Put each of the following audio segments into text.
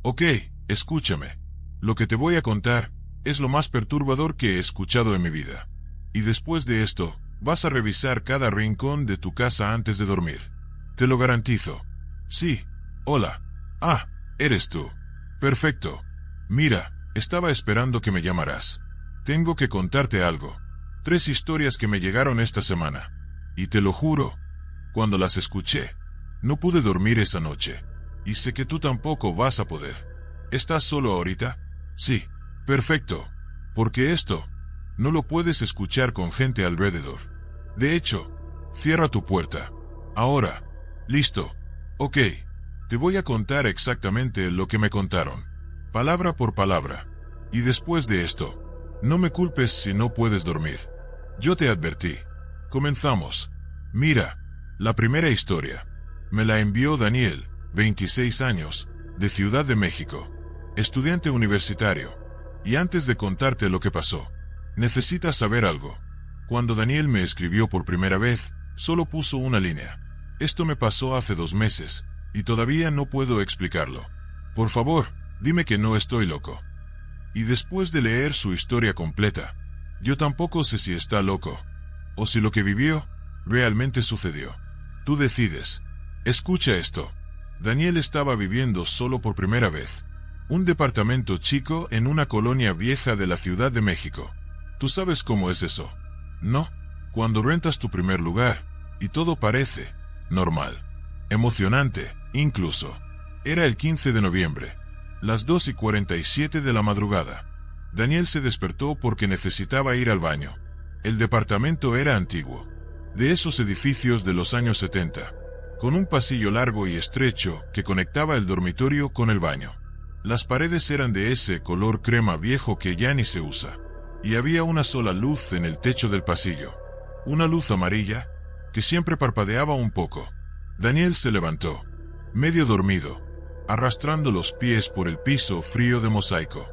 Ok, escúchame. Lo que te voy a contar es lo más perturbador que he escuchado en mi vida. Y después de esto, vas a revisar cada rincón de tu casa antes de dormir. Te lo garantizo. Sí. Hola. Ah, eres tú. Perfecto. Mira, estaba esperando que me llamaras. Tengo que contarte algo. 3 historias que me llegaron esta semana. Y te lo juro, cuando las escuché, no pude dormir esa noche. Y sé que tú tampoco vas a poder. ¿Estás solo ahorita? Sí. Perfecto. Porque esto no lo puedes escuchar con gente alrededor. De hecho, cierra tu puerta. Ahora. Listo. Ok. Te voy a contar exactamente lo que me contaron. Palabra por palabra. Y después de esto, no me culpes si no puedes dormir. Yo te advertí. Comenzamos. Mira, la primera historia. Me la envió Daniel, 26 años, de Ciudad de México. Estudiante universitario. Y antes de contarte lo que pasó, necesitas saber algo. Cuando Daniel me escribió por primera vez, solo puso una línea. Esto me pasó hace 2 meses, y todavía no puedo explicarlo. Por favor, dime que no estoy loco. Y después de leer su historia completa, yo tampoco sé si está loco, o si lo que vivió, realmente sucedió. Tú decides. Escucha esto. Daniel estaba viviendo solo por primera vez. Un departamento chico en una colonia vieja de la Ciudad de México. ¿Tú sabes cómo es eso? ¿No? Cuando rentas tu primer lugar, y todo parece normal. Emocionante, incluso. Era el 15 de noviembre. Las 2:47 de la madrugada. Daniel se despertó porque necesitaba ir al baño. El departamento era antiguo. De esos edificios de los años 70. Con un pasillo largo y estrecho que conectaba el dormitorio con el baño. Las paredes eran de ese color crema viejo que ya ni se usa. Y había una sola luz en el techo del pasillo. Una luz amarilla, que siempre parpadeaba un poco. Daniel se levantó, medio dormido, arrastrando los pies por el piso frío de mosaico.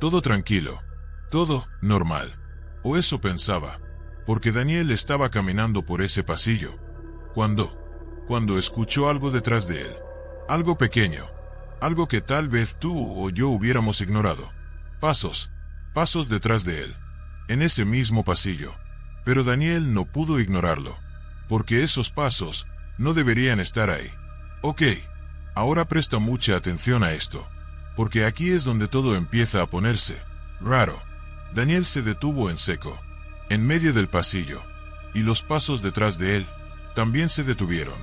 Todo tranquilo, todo normal. O eso pensaba, porque Daniel estaba caminando por ese pasillo. Cuando escuchó algo detrás de él. Algo pequeño. Algo que tal vez tú o yo hubiéramos ignorado. Pasos detrás de él. En ese mismo pasillo. Pero Daniel no pudo ignorarlo. Porque esos pasos no deberían estar ahí. Ok, ahora presta mucha atención a esto. Porque aquí es donde todo empieza a ponerse raro. Daniel se detuvo en seco, en medio del pasillo. Y los pasos detrás de él también se detuvieron.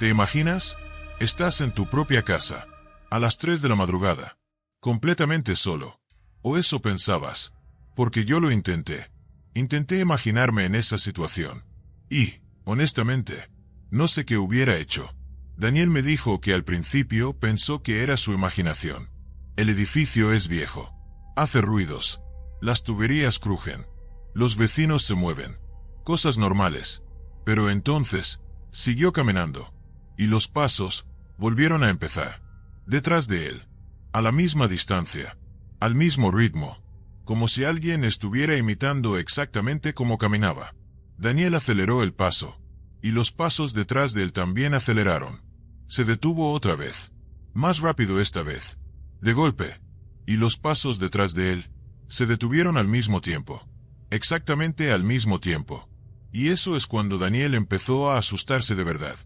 ¿Te imaginas? Estás en tu propia casa, a las 3 de la madrugada, completamente solo. O eso pensabas, porque yo lo intenté. Intenté imaginarme en esa situación. Y, honestamente, no sé qué hubiera hecho. Daniel me dijo que al principio pensó que era su imaginación. El edificio es viejo. Hace ruidos. Las tuberías crujen. Los vecinos se mueven. Cosas normales. Pero entonces, siguió caminando. Y los pasos volvieron a empezar. Detrás de él. A la misma distancia. Al mismo ritmo. Como si alguien estuviera imitando exactamente cómo caminaba. Daniel aceleró el paso. Y los pasos detrás de él también aceleraron. Se detuvo otra vez. Más rápido esta vez. De golpe. Y los pasos detrás de él se detuvieron al mismo tiempo. Exactamente al mismo tiempo. Y eso es cuando Daniel empezó a asustarse de verdad.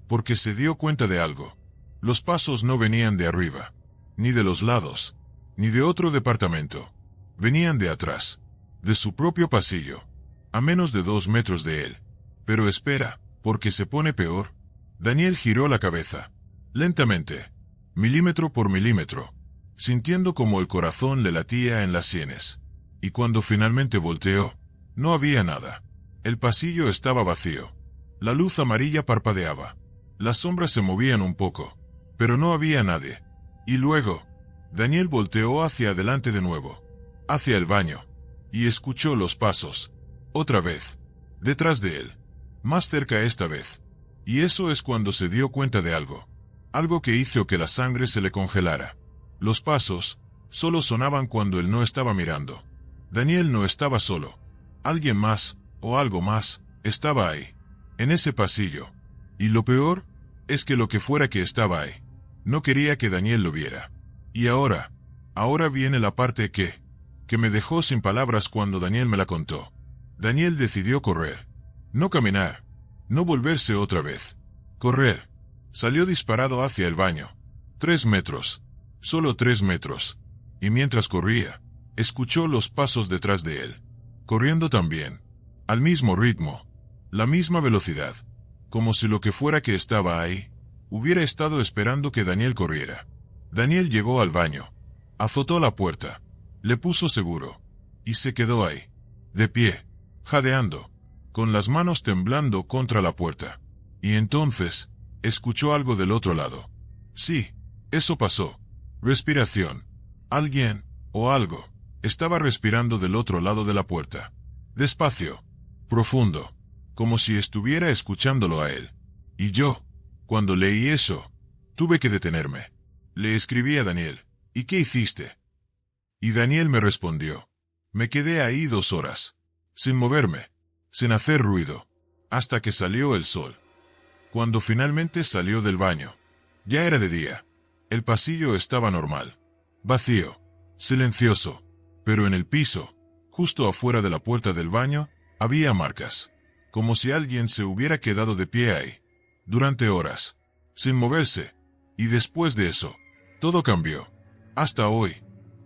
Porque se dio cuenta de algo. Los pasos no venían de arriba. Ni de los lados. Ni de otro departamento. Venían de atrás. De su propio pasillo. A menos de 2 metros de él. Pero espera, porque se pone peor. Daniel giró la cabeza. Lentamente. Milímetro por milímetro. Sintiendo como el corazón le latía en las sienes. Y cuando finalmente volteó, no había nada. El pasillo estaba vacío. La luz amarilla parpadeaba. Las sombras se movían un poco. Pero no había nadie. Y luego, Daniel volteó hacia adelante de nuevo. Hacia el baño. Y escuchó los pasos. Otra vez. Detrás de él. Más cerca esta vez. Y eso es cuando se dio cuenta de algo. Algo que hizo que la sangre se le congelara. Los pasos solo sonaban cuando él no estaba mirando. Daniel no estaba solo. Alguien más, o algo más, estaba ahí. En ese pasillo. Y lo peor, es que lo que fuera que estaba ahí, no quería que Daniel lo viera. Y ahora viene la parte que me dejó sin palabras cuando Daniel me la contó. Daniel decidió correr. No caminar. No volverse otra vez. Correr. Salió disparado hacia el baño. 3 metros. Solo 3 metros. Y mientras corría, escuchó los pasos detrás de él. Corriendo también. Al mismo ritmo. La misma velocidad. Como si lo que fuera que estaba ahí, hubiera estado esperando que Daniel corriera. Daniel llegó al baño. Azotó la puerta. Le puso seguro. Y se quedó ahí. De pie. Jadeando. Con las manos temblando contra la puerta. Y entonces, escuchó algo del otro lado. Sí, eso pasó. Respiración. Alguien, o algo, estaba respirando del otro lado de la puerta. Despacio. Profundo. Como si estuviera escuchándolo a él. Y yo, cuando leí eso, tuve que detenerme. Le escribí a Daniel. ¿Y qué hiciste? Y Daniel me respondió. Me quedé ahí 2 horas. Sin moverme. Sin hacer ruido. Hasta que salió el sol. Cuando finalmente salió del baño. Ya era de día. El pasillo estaba normal. Vacío. Silencioso. Pero en el piso, justo afuera de la puerta del baño, había marcas. Como si alguien se hubiera quedado de pie ahí. Durante horas. Sin moverse. Y después de eso, todo cambió. Hasta hoy.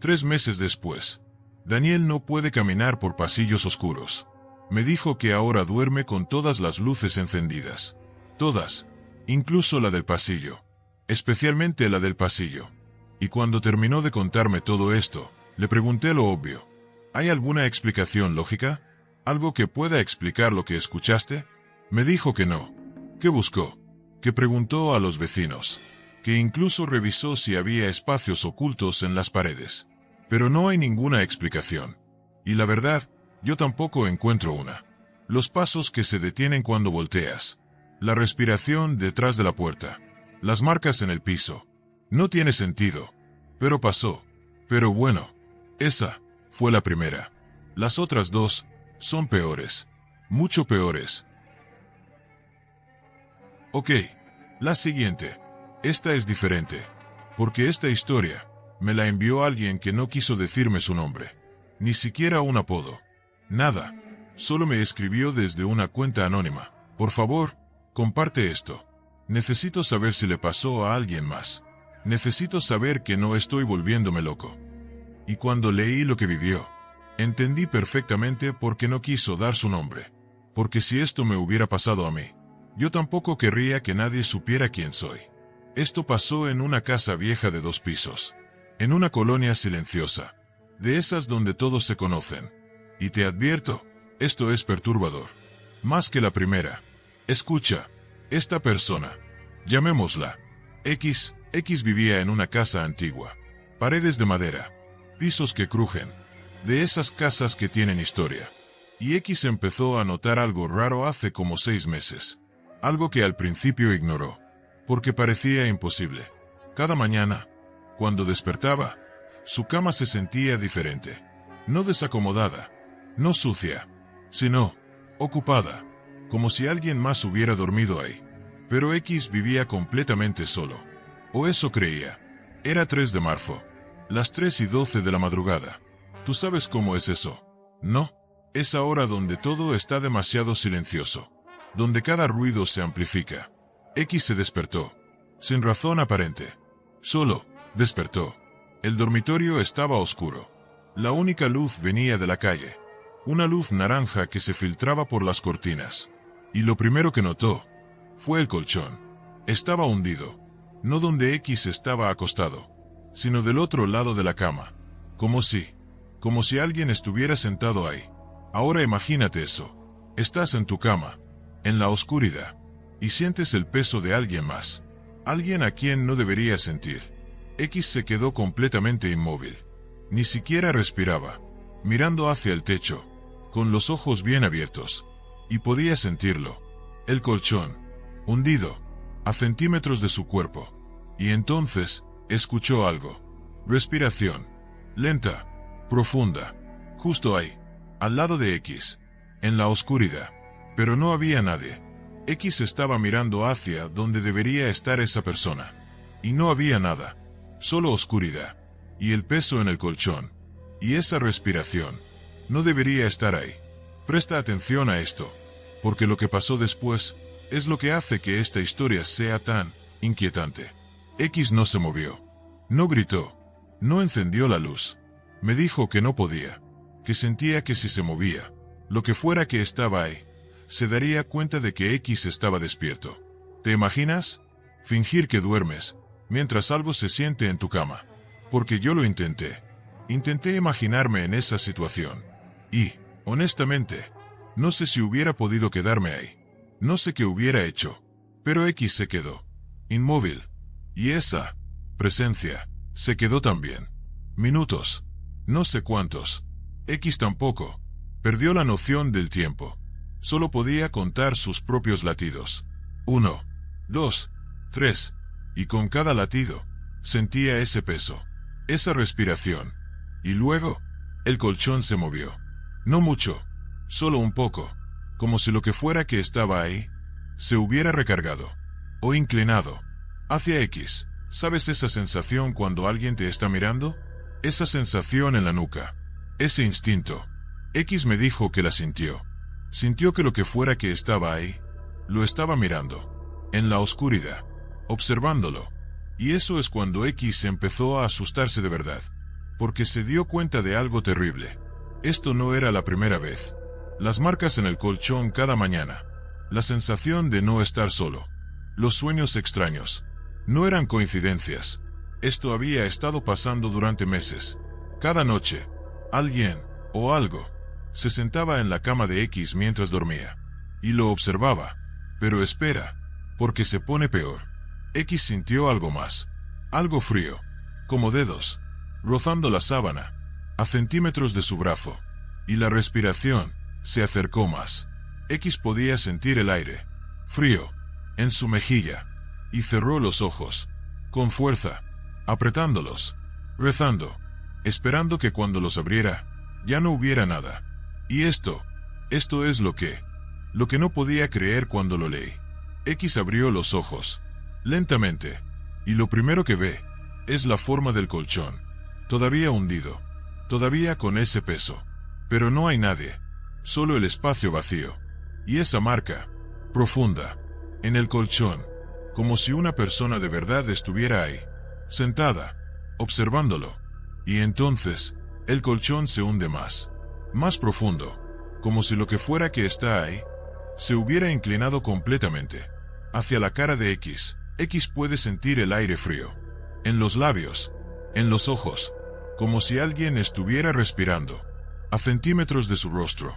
3 meses después. Daniel no puede caminar por pasillos oscuros. Me dijo que ahora duerme con todas las luces encendidas. Todas. Incluso la del pasillo. Especialmente la del pasillo. Y cuando terminó de contarme todo esto, le pregunté lo obvio. ¿Hay alguna explicación lógica? ¿Algo que pueda explicar lo que escuchaste? Me dijo que no. Que buscó. Que preguntó a los vecinos. Que incluso revisó si había espacios ocultos en las paredes. Pero no hay ninguna explicación. Y la verdad, yo tampoco encuentro una. Los pasos que se detienen cuando volteas. La respiración detrás de la puerta. Las marcas en el piso. No tiene sentido. Pero pasó. Pero bueno, esa fue la primera. Las otras 2 son peores. Mucho peores. Ok. La siguiente. Esta es diferente. Porque esta historia me la envió alguien que no quiso decirme su nombre. Ni siquiera un apodo. Nada. Solo me escribió desde una cuenta anónima. Por favor, comparte esto. Necesito saber si le pasó a alguien más. Necesito saber que no estoy volviéndome loco. Y cuando leí lo que vivió, entendí perfectamente por qué no quiso dar su nombre. Porque si esto me hubiera pasado a mí, yo tampoco querría que nadie supiera quién soy. Esto pasó en una casa vieja de 2 pisos. En una colonia silenciosa. De esas donde todos se conocen. Y te advierto, esto es perturbador. Más que la primera. Escucha, esta persona, llamémosla X vivía en una casa antigua. Paredes de madera. Pisos que crujen. De esas casas que tienen historia. Y X empezó a notar algo raro hace como 6 meses. Algo que al principio ignoró. Porque parecía imposible. Cada mañana, cuando despertaba, su cama se sentía diferente. No desacomodada. No sucia. Sino, ocupada. Como si alguien más hubiera dormido ahí. Pero X vivía completamente solo. O eso creía. Era 3 de marzo. Las 3:12 de la madrugada. ¿Tú sabes cómo es eso? ¿No? Es ahora donde todo está demasiado silencioso. Donde cada ruido se amplifica. X se despertó. Sin razón aparente. Solo, despertó. El dormitorio estaba oscuro. La única luz venía de la calle. Una luz naranja que se filtraba por las cortinas. Y lo primero que notó fue el colchón. Estaba hundido. No donde X estaba acostado, sino del otro lado de la cama. Como si alguien estuviera sentado ahí. Ahora imagínate eso. Estás en tu cama, en la oscuridad, y sientes el peso de alguien más. Alguien a quien no deberías sentir. X se quedó completamente inmóvil. Ni siquiera respiraba, mirando hacia el techo, con los ojos bien abiertos. Y podía sentirlo. El colchón, hundido, a centímetros de su cuerpo. Y entonces, escuchó algo. Respiración. Lenta, profunda. Justo ahí, al lado de X. En la oscuridad. Pero no había nadie. X estaba mirando hacia donde debería estar esa persona. Y no había nada. Solo oscuridad. y el peso en el colchón, y esa respiración. No debería estar ahí. Presta atención a esto, porque lo que pasó después es lo que hace que esta historia sea tan inquietante. X no se movió, no gritó, no encendió la luz. Me dijo que no podía, que sentía que si se movía, lo que fuera que estaba ahí, se daría cuenta de que X estaba despierto. ¿Te imaginas? Fingir que duermes, mientras algo se siente en tu cama. Porque yo lo intenté. Intenté imaginarme en esa situación. Y, honestamente, no sé si hubiera podido quedarme ahí. No sé qué hubiera hecho. Pero X se quedó, inmóvil. Y esa presencia se quedó también. Minutos, no sé cuántos. X tampoco. Perdió la noción del tiempo. Solo podía contar sus propios latidos. 1, 2, 3. Y con cada latido, sentía ese peso, esa respiración. Y luego, el colchón se movió. No mucho, solo un poco, como si lo que fuera que estaba ahí, se hubiera recargado, o inclinado, hacia X. ¿Sabes esa sensación cuando alguien te está mirando? Esa sensación en la nuca, ese instinto. X me dijo que la sintió. Sintió que lo que fuera que estaba ahí, lo estaba mirando, en la oscuridad, observándolo. Y eso es cuando X empezó a asustarse de verdad, porque se dio cuenta de algo terrible. Esto no era la primera vez. Las marcas en el colchón cada mañana, la sensación de no estar solo, los sueños extraños, no eran coincidencias. Esto había estado pasando durante meses. Cada noche, alguien, o algo, se sentaba en la cama de X mientras dormía, y lo observaba. Pero espera, porque se pone peor. X sintió algo más, algo frío, como dedos, rozando la sábana, a centímetros de su brazo, y la respiración se acercó más. X podía sentir el aire, frío, en su mejilla, y cerró los ojos, con fuerza, apretándolos, rezando, esperando que cuando los abriera, ya no hubiera nada. Y esto es lo que no podía creer cuando lo leí. X abrió los ojos, lentamente, y lo primero que ve es la forma del colchón, todavía hundido, todavía con ese peso. Pero no hay nadie, solo el espacio vacío, y esa marca, profunda, en el colchón, como si una persona de verdad estuviera ahí, sentada, observándolo. Y entonces, el colchón se hunde más profundo, como si lo que fuera que está ahí, se hubiera inclinado completamente, hacia la cara de X. X puede sentir el aire frío, en los labios, en los ojos, como si alguien estuviera respirando, a centímetros de su rostro,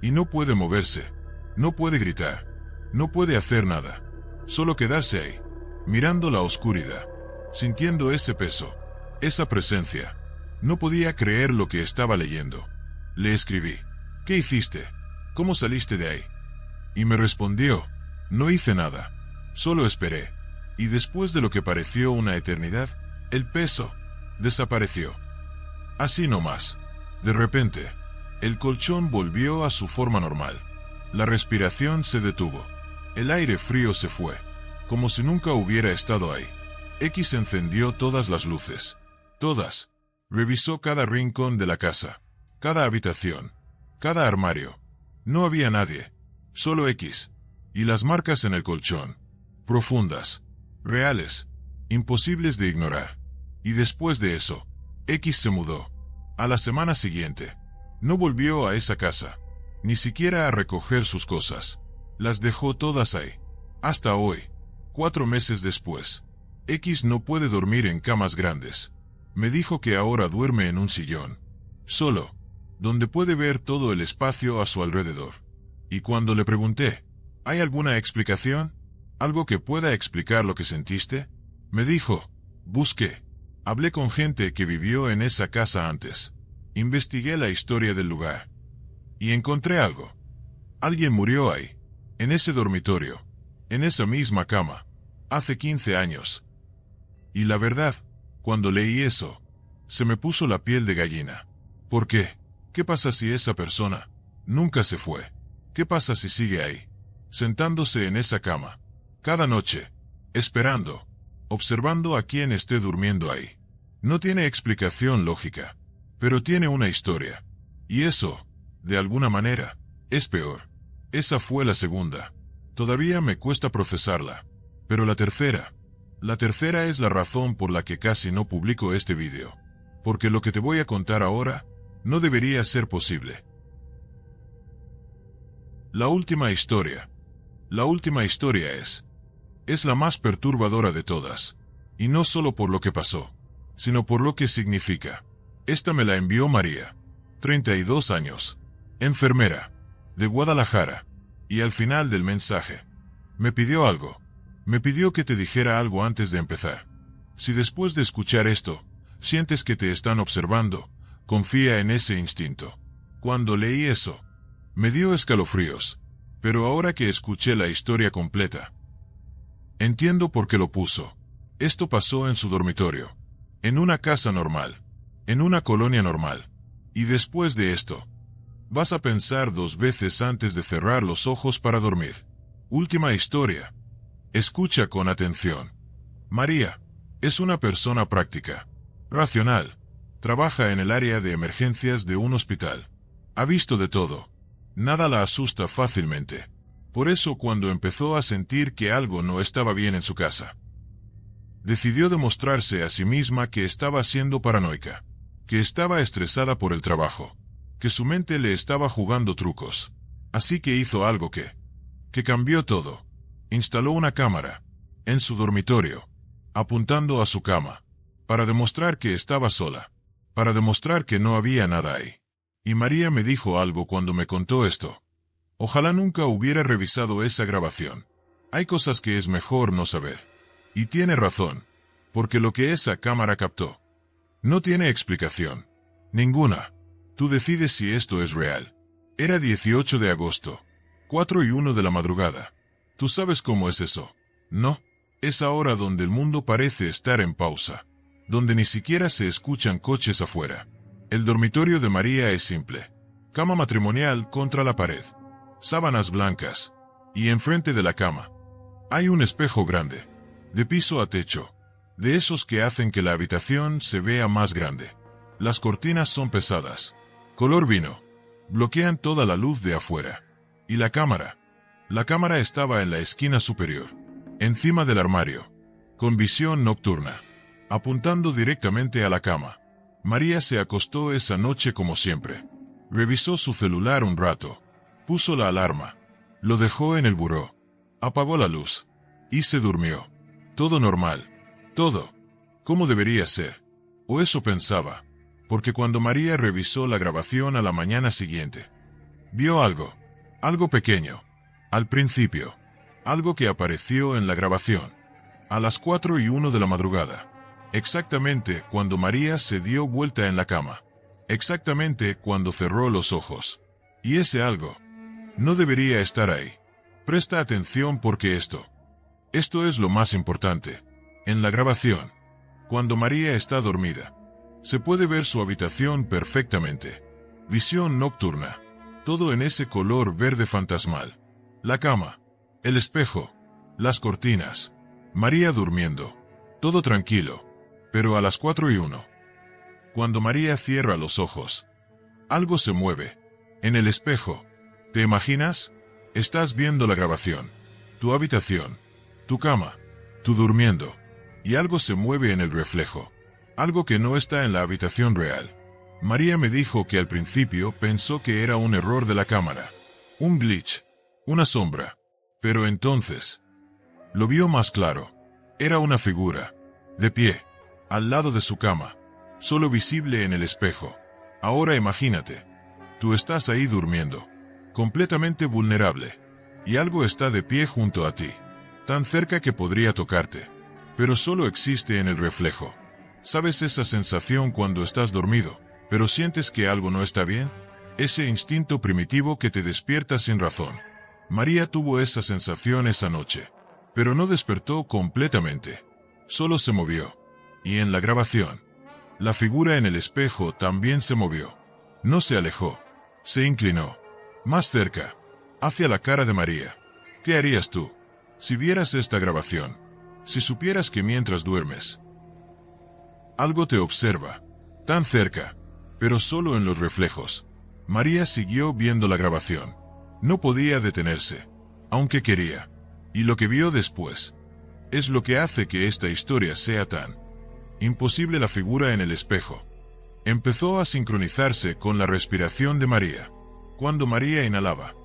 y no puede moverse, no puede gritar, no puede hacer nada, solo quedarse ahí, mirando la oscuridad, sintiendo ese peso, esa presencia. No podía creer lo que estaba leyendo. Le escribí, ¿qué hiciste? ¿Cómo saliste de ahí? Y me respondió, no hice nada, solo esperé. Y después de lo que pareció una eternidad, el peso desapareció. Así nomás. De repente, el colchón volvió a su forma normal. La respiración se detuvo. El aire frío se fue, como si nunca hubiera estado ahí. X encendió todas las luces. Todas. Revisó cada rincón de la casa, cada habitación, cada armario. No había nadie, solo X. Y las marcas en el colchón, profundas, reales, imposibles de ignorar. Y después de eso, X se mudó. A la semana siguiente, no volvió a esa casa, ni siquiera a recoger sus cosas. Las dejó todas ahí. Hasta hoy, 4 meses después, X no puede dormir en camas grandes. Me dijo que ahora duerme en un sillón, solo, donde puede ver todo el espacio a su alrededor. Y cuando le pregunté, ¿hay alguna explicación? ¿Algo que pueda explicar lo que sentiste? Me dijo, busqué. Hablé con gente que vivió en esa casa antes. Investigué la historia del lugar. Y encontré algo. Alguien murió ahí, en ese dormitorio, en esa misma cama, hace 15 años. Y la verdad, cuando leí eso, se me puso la piel de gallina. ¿Por qué? ¿Qué pasa si esa persona nunca se fue? ¿Qué pasa si sigue ahí, sentándose en esa cama, cada noche, esperando, observando a quien esté durmiendo ahí? No tiene explicación lógica, pero tiene una historia. Y eso, de alguna manera, es peor. Esa fue la segunda. Todavía me cuesta procesarla. Pero la tercera es la razón por la que casi no publico este vídeo. Porque lo que te voy a contar ahora, no debería ser posible. La última historia es la más perturbadora de todas. Y no solo por lo que pasó, sino por lo que significa. Esta me la envió María, 32 años, enfermera, de Guadalajara, y al final del mensaje, me pidió algo. Me pidió que te dijera algo antes de empezar. Si después de escuchar esto, sientes que te están observando, confía en ese instinto. Cuando leí eso, me dio escalofríos, pero ahora que escuché la historia completa, entiendo por qué lo puso. Esto pasó en su dormitorio, en una casa normal, en una colonia normal. Y después de esto, vas a pensar 2 veces antes de cerrar los ojos para dormir. Última historia. Escucha con atención. María es una persona práctica, racional, trabaja en el área de emergencias de un hospital. Ha visto de todo. Nada la asusta fácilmente. Por eso cuando empezó a sentir que algo no estaba bien en su casa, decidió demostrarse a sí misma que estaba siendo paranoica, que estaba estresada por el trabajo, que su mente le estaba jugando trucos. Así que hizo algo que cambió todo. Instaló una cámara en su dormitorio, apuntando a su cama, para demostrar que estaba sola, para demostrar que no había nada ahí. Y María me dijo algo cuando me contó esto. Ojalá nunca hubiera revisado esa grabación. Hay cosas que es mejor no saber. Y tiene razón, porque lo que esa cámara captó no tiene explicación. Ninguna. Tú decides si esto es real. Era 18 de agosto, 4:01 de la madrugada. ¿Tú sabes cómo es eso? No. Es ahora donde el mundo parece estar en pausa, donde ni siquiera se escuchan coches afuera. El dormitorio de María es simple. Cama matrimonial contra la pared, sábanas blancas, y enfrente de la cama hay un espejo grande, de piso a techo, de esos que hacen que la habitación se vea más grande. Las cortinas son pesadas, color vino, bloquean toda la luz de afuera. Y la cámara estaba en la esquina superior, encima del armario, con visión nocturna, apuntando directamente a la cama. María se acostó esa noche como siempre. Revisó su celular un rato, puso la alarma, lo dejó en el buró, apagó la luz, y se durmió. Todo normal, todo como debería ser, o eso pensaba, porque cuando María revisó la grabación a la mañana siguiente, vio algo pequeño, al principio, algo que apareció en la grabación, a las 4:01 de la madrugada, exactamente cuando María se dio vuelta en la cama, exactamente cuando cerró los ojos. Y ese algo no debería estar ahí. Presta atención porque esto es lo más importante. En la grabación, cuando María está dormida, se puede ver su habitación perfectamente. Visión nocturna, todo en ese color verde fantasmal. La cama, el espejo, las cortinas, María durmiendo, todo tranquilo. Pero a las 4:01, cuando María cierra los ojos, algo se mueve. En el espejo. ¿Te imaginas? Estás viendo la grabación, tu habitación, tu cama, tú durmiendo, y algo se mueve en el reflejo. Algo que no está en la habitación real. María me dijo que al principio pensó que era un error de la cámara, un glitch, una sombra. Pero entonces lo vio más claro. Era una figura, de pie, al lado de su cama, solo visible en el espejo. Ahora imagínate, tú estás ahí durmiendo, completamente vulnerable, y algo está de pie junto a ti, tan cerca que podría tocarte, pero solo existe en el reflejo. ¿Sabes esa sensación cuando estás dormido, pero sientes que algo no está bien? Ese instinto primitivo que te despierta sin razón. María tuvo esa sensación esa noche, pero no despertó completamente, solo se movió. Y en la grabación, la figura en el espejo también se movió. No se alejó, se inclinó, más cerca, hacia la cara de María. ¿Qué harías tú si vieras esta grabación? Si supieras que mientras duermes, Algo te observa. Tan cerca, pero solo en los reflejos. María siguió viendo la grabación. No podía detenerse, aunque quería. Y lo que vio después es lo que hace que esta historia sea tan imposible. La figura en el espejo empezó a sincronizarse con la respiración de María. Cuando María inhalaba,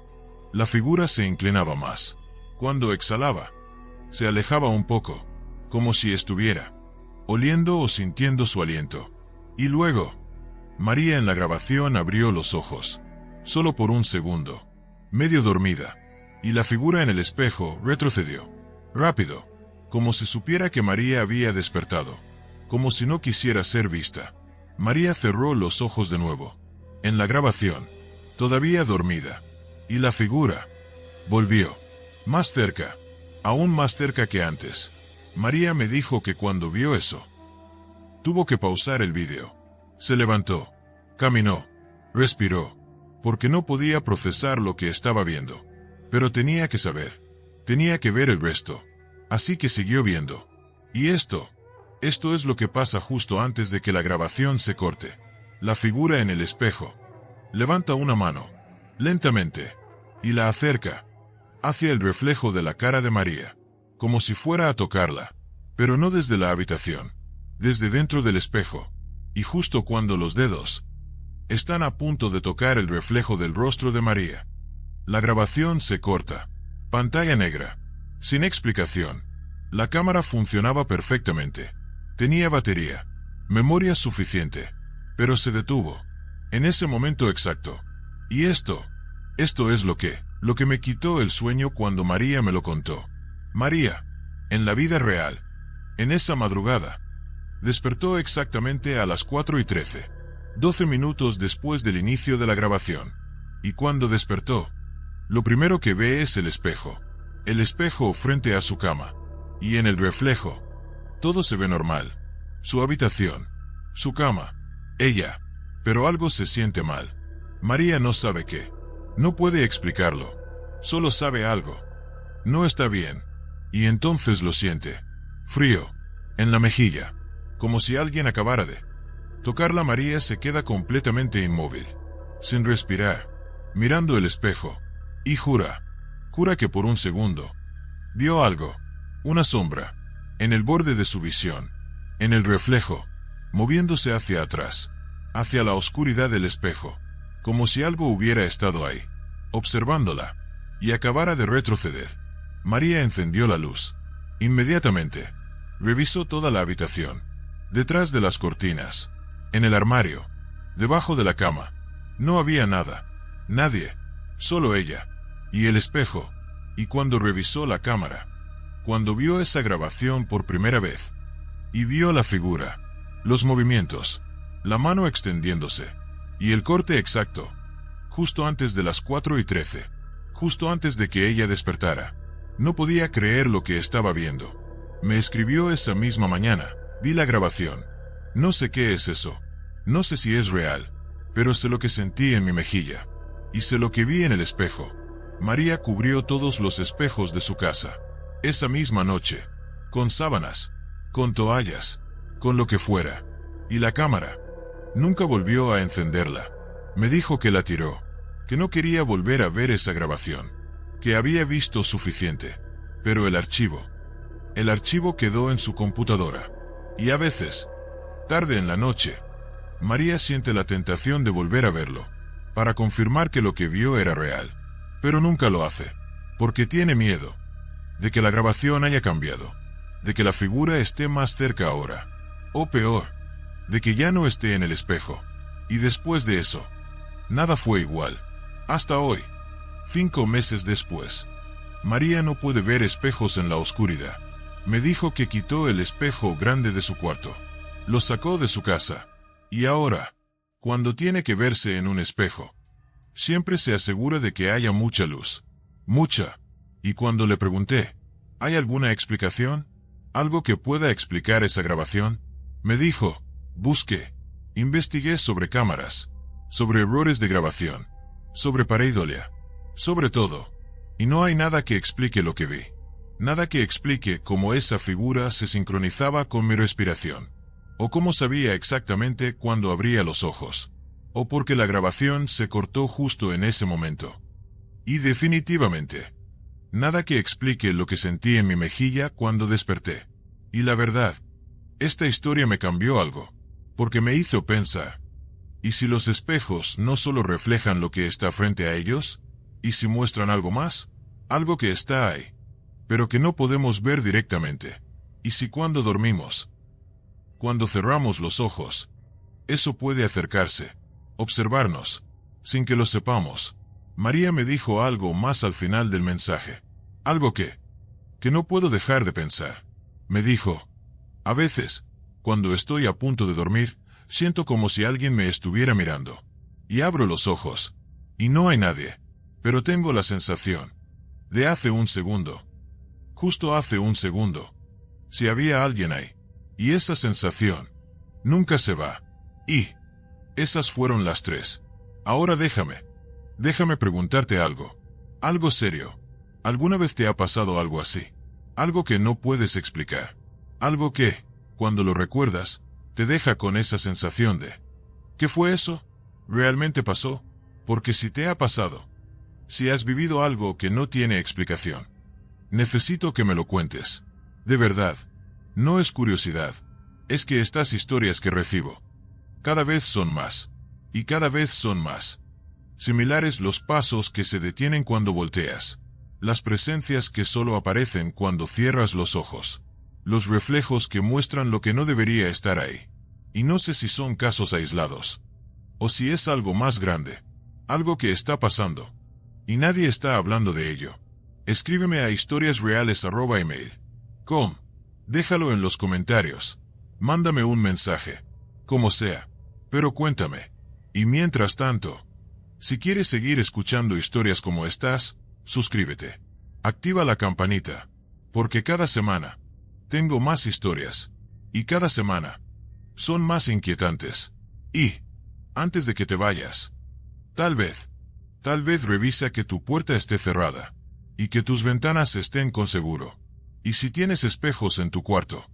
la figura se inclinaba más. Cuando exhalaba, se alejaba un poco, como si estuviera oliendo o sintiendo su aliento. Y luego, María en la grabación abrió los ojos, solo por un segundo, medio dormida, y la figura en el espejo retrocedió, rápido, como si supiera que María había despertado, como si no quisiera ser vista. María cerró los ojos de nuevo, en la grabación, todavía dormida, y la figura volvió, más cerca, aún más cerca que antes. María me dijo que cuando vio eso, tuvo que pausar el vídeo. Se levantó, caminó, respiró, porque no podía procesar lo que estaba viendo. Pero tenía que saber, tenía que ver el resto. Así que siguió viendo. Y esto es lo que pasa justo antes de que la grabación se corte. La figura en el espejo levanta una mano, lentamente, y la acerca hacia el reflejo de la cara de María, como si fuera a tocarla, pero no desde la habitación, desde dentro del espejo, y justo cuando los dedos están a punto de tocar el reflejo del rostro de María, la grabación se corta. Pantalla negra, sin explicación. La cámara funcionaba perfectamente, tenía batería, memoria suficiente, pero se detuvo, en ese momento exacto. Y esto es lo que me quitó el sueño cuando María me lo contó. María, en la vida real, en esa madrugada, despertó exactamente a las 4:13, 12 minutos después del inicio de la grabación. Y cuando despertó, lo primero que ve es el espejo frente a su cama. Y en el reflejo, todo se ve normal. Su habitación, su cama, ella. Pero algo se siente mal. María no sabe qué. No puede explicarlo. Solo sabe algo. No está bien. Y entonces lo siente. Frío. En la mejilla. Como si alguien acabara de tocarla. María se queda completamente inmóvil. Sin respirar. Mirando el espejo. Y jura que por un segundo vio algo. Una sombra. En el borde de su visión. En el reflejo. Moviéndose hacia atrás. Hacia la oscuridad del espejo. Como si algo hubiera estado ahí. Observándola. Y acabara de retroceder. María encendió la luz. Inmediatamente. Revisó toda la habitación. Detrás de las cortinas. En el armario. Debajo de la cama. No había nada. Nadie. Solo ella. Y el espejo. Y cuando revisó la cámara. Cuando vio esa grabación por primera vez. Y vio la figura. Los movimientos. La mano extendiéndose. Y el corte exacto. Justo antes de las 4:13. Justo antes de que ella despertara. No podía creer lo que estaba viendo. Me escribió esa misma mañana. Vi la grabación. No sé qué es eso. No sé si es real. Pero sé lo que sentí en mi mejilla. Y sé lo que vi en el espejo. María cubrió todos los espejos de su casa. Esa misma noche. Con sábanas. Con toallas. Con lo que fuera. Y la cámara. Nunca volvió a encenderla. Me dijo que la tiró. Que no quería volver a ver esa grabación. Que había visto suficiente. Pero el archivo quedó en su computadora. Y a veces, tarde en la noche, María siente la tentación de volver a verlo, para confirmar que lo que vio era real. Pero nunca lo hace, porque tiene miedo de que la grabación haya cambiado, de que la figura esté más cerca ahora, o peor, de que ya no esté en el espejo. Y después de eso, nada fue igual. Hasta hoy, 5 meses después, María no puede ver espejos en la oscuridad. Me dijo que quitó el espejo grande de su cuarto. Lo sacó de su casa. Y ahora, cuando tiene que verse en un espejo, siempre se asegura de que haya mucha luz. Mucha. Y cuando le pregunté, ¿hay alguna explicación? ¿Algo que pueda explicar esa grabación? Me dijo, busqué. Investigué sobre cámaras. Sobre errores de grabación. Sobre pareidolia. Sobre todo. Y no hay nada que explique lo que vi. Nada que explique cómo esa figura se sincronizaba con mi respiración. o cómo sabía exactamente cuándo abría los ojos, o porque la grabación se cortó justo en ese momento. Y definitivamente, nada que explique lo que sentí en mi mejilla cuando desperté. Y la verdad, esta historia me cambió algo, porque me hizo pensar, ¿y si los espejos no solo reflejan lo que está frente a ellos? ¿Y si muestran algo más? Algo que está ahí, pero que no podemos ver directamente. ¿Y si cuando dormimos, cuando cerramos los ojos, eso puede acercarse, observarnos, sin que lo sepamos? María me dijo algo más al final del mensaje, algo que no puedo dejar de pensar. Me dijo, a veces, cuando estoy a punto de dormir, siento como si alguien me estuviera mirando. Y abro los ojos, y no hay nadie, pero tengo la sensación de hace un segundo, justo hace un segundo, si había alguien ahí. Y esa sensación nunca se va. Y esas fueron las 3. Ahora déjame preguntarte algo serio. ¿Alguna vez te ha pasado algo así? Algo que no puedes explicar. Algo que, cuando lo recuerdas, te deja con esa sensación de ¿qué fue eso? ¿Realmente pasó? Porque si te ha pasado, si has vivido algo que no tiene explicación, necesito que me lo cuentes. De verdad, no es curiosidad, es que estas historias que recibo, cada vez son más, y cada vez son más similares. Los pasos que se detienen cuando volteas, las presencias que solo aparecen cuando cierras los ojos, los reflejos que muestran lo que no debería estar ahí. Y no sé si son casos aislados, o si es algo más grande, algo que está pasando, y nadie está hablando de ello. Escríbeme a historiasreales@gmail.com. Déjalo en los comentarios. Mándame un mensaje, como sea, pero cuéntame. Y mientras tanto, si quieres seguir escuchando historias como estas, suscríbete. Activa la campanita, porque cada semana tengo más historias, y cada semana son más inquietantes. Y, antes de que te vayas, tal vez revisa que tu puerta esté cerrada, y que tus ventanas estén con seguro. Y si tienes espejos en tu cuarto,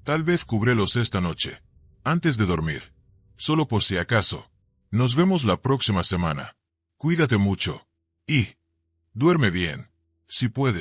tal vez cúbrelos esta noche, antes de dormir, solo por si acaso. Nos vemos la próxima semana. Cuídate mucho, y duerme bien, si puedes.